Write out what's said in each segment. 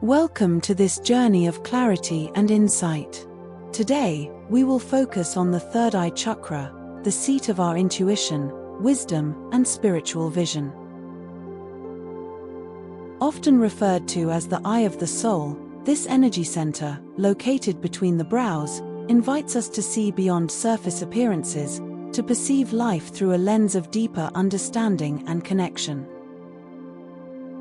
Welcome to this journey of clarity and insight. Today, we will focus on the third eye chakra, the seat of our intuition, wisdom, and spiritual vision. Often referred to as the eye of the soul, this energy center, located between the brows, invites us to see beyond surface appearances, to perceive life through a lens of deeper understanding and connection.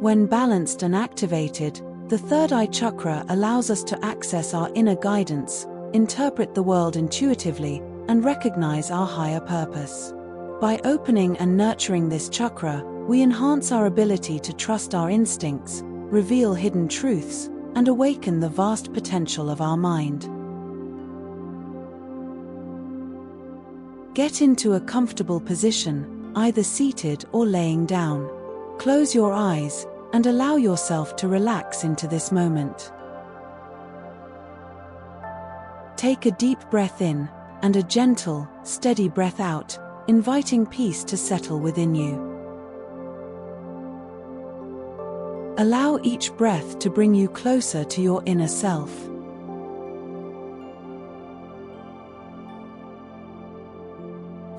When balanced and activated, the third eye chakra allows us to access our inner guidance, interpret the world intuitively, and recognize our higher purpose. By opening and nurturing this chakra, we enhance our ability to trust our instincts, reveal hidden truths, and awaken the vast potential of our mind. Get into a comfortable position, either seated or laying down. Close your eyes and allow yourself to relax into this moment. Take a deep breath in and a gentle, steady breath out, inviting peace to settle within you. Allow each breath to bring you closer to your inner self.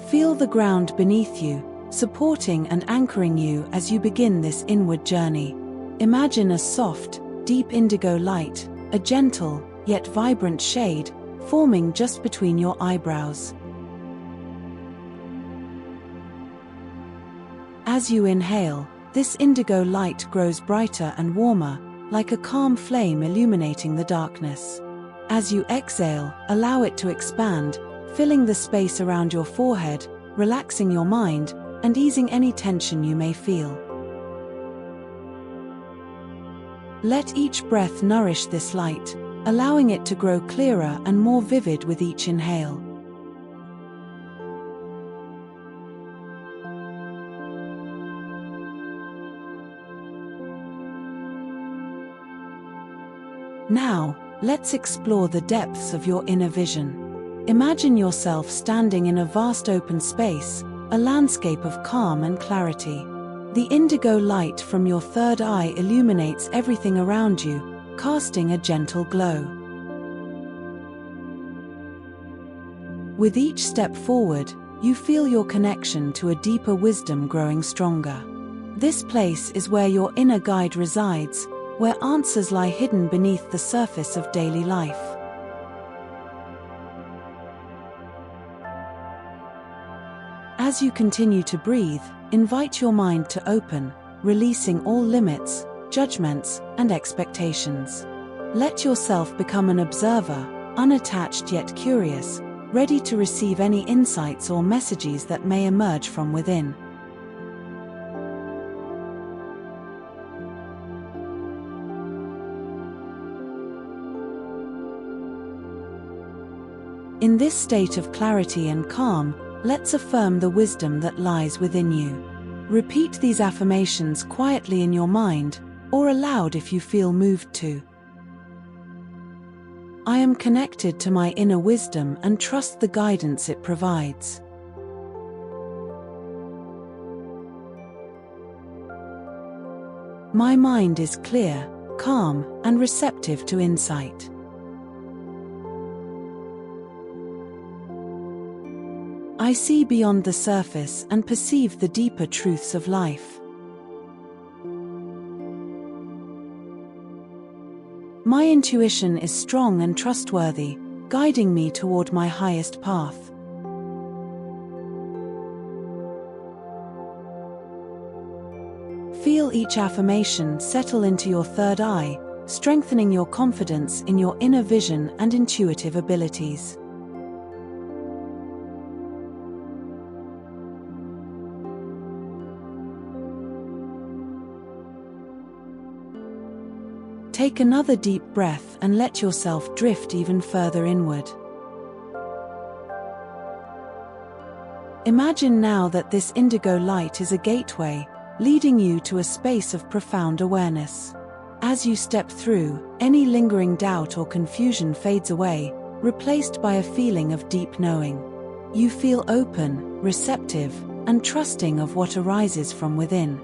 Feel the ground beneath you, supporting and anchoring you as you begin this inward journey. Imagine a soft, deep indigo light, a gentle, yet vibrant shade, forming just between your eyebrows. As you inhale, this indigo light grows brighter and warmer, like a calm flame illuminating the darkness. As you exhale, allow it to expand, filling the space around your forehead, relaxing your mind, and easing any tension you may feel. Let each breath nourish this light, allowing it to grow clearer and more vivid with each inhale. Now, let's explore the depths of your inner vision. Imagine yourself standing in a vast open space, a landscape of calm and clarity. The indigo light from your third eye illuminates everything around you, casting a gentle glow. With each step forward, you feel your connection to a deeper wisdom growing stronger. This place is where your inner guide resides, where answers lie hidden beneath the surface of daily life. As you continue to breathe, invite your mind to open, releasing all limits, judgments, and expectations. Let yourself become an observer, unattached yet curious, ready to receive any insights or messages that may emerge from within. In this state of clarity and calm, let's affirm the wisdom that lies within you. Repeat these affirmations quietly in your mind, or aloud if you feel moved to. I am connected to my inner wisdom and trust the guidance it provides. My mind is clear, calm, and receptive to insight. I see beyond the surface and perceive the deeper truths of life. My intuition is strong and trustworthy, guiding me toward my highest path. Feel each affirmation settle into your third eye, strengthening your confidence in your inner vision and intuitive abilities. Take another deep breath and let yourself drift even further inward. Imagine now that this indigo light is a gateway, leading you to a space of profound awareness. As you step through, any lingering doubt or confusion fades away, replaced by a feeling of deep knowing. You feel open, receptive, and trusting of what arises from within.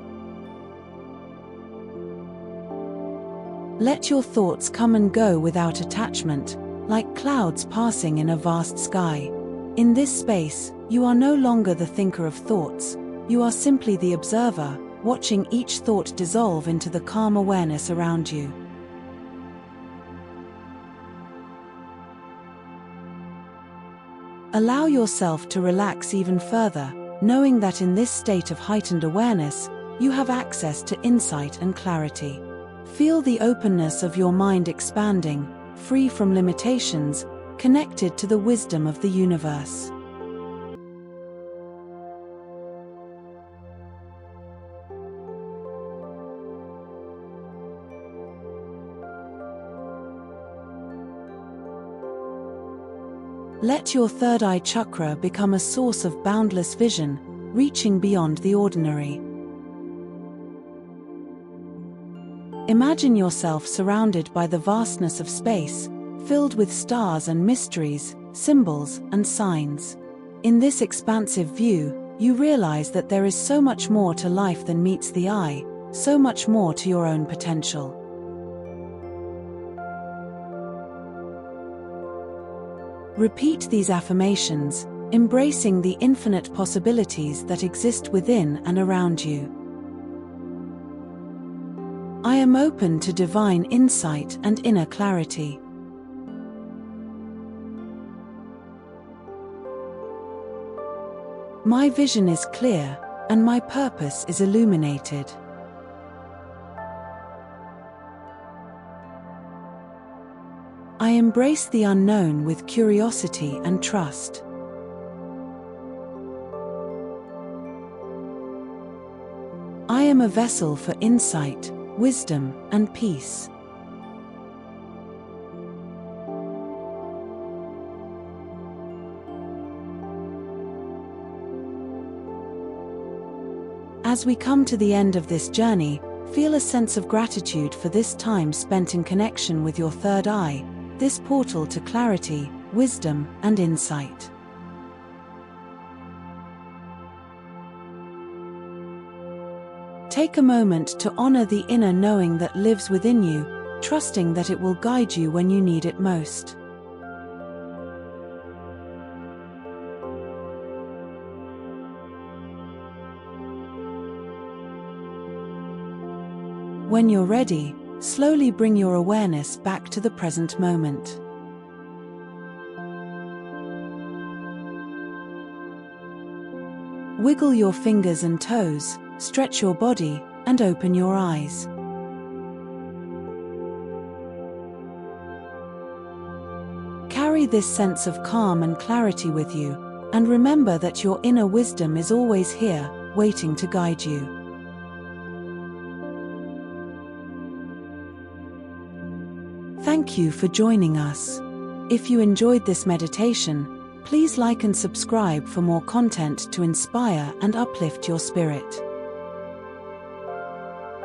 Let your thoughts come and go without attachment, like clouds passing in a vast sky. In this space, you are no longer the thinker of thoughts, you are simply the observer, watching each thought dissolve into the calm awareness around you. Allow yourself to relax even further, knowing that in this state of heightened awareness, you have access to insight and clarity. Feel the openness of your mind expanding, free from limitations, connected to the wisdom of the universe. Let your third eye chakra become a source of boundless vision, reaching beyond the ordinary. Imagine yourself surrounded by the vastness of space, filled with stars and mysteries, symbols and signs. In this expansive view, you realize that there is so much more to life than meets the eye, so much more to your own potential. Repeat these affirmations, embracing the infinite possibilities that exist within and around you. I am open to divine insight and inner clarity. My vision is clear, and my purpose is illuminated. I embrace the unknown with curiosity and trust. I am a vessel for insight, wisdom, and peace. As we come to the end of this journey, feel a sense of gratitude for this time spent in connection with your third eye, this portal to clarity, wisdom, and insight. Take a moment to honor the inner knowing that lives within you, trusting that it will guide you when you need it most. When you're ready, slowly bring your awareness back to the present moment. Wiggle your fingers and toes, stretch your body, and open your eyes. Carry this sense of calm and clarity with you, and remember that your inner wisdom is always here, waiting to guide you. Thank you for joining us. If you enjoyed this meditation, please like and subscribe for more content to inspire and uplift your spirit.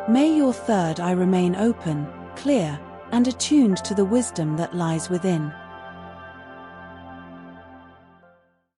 May your third eye remain open, clear, and attuned to the wisdom that lies within.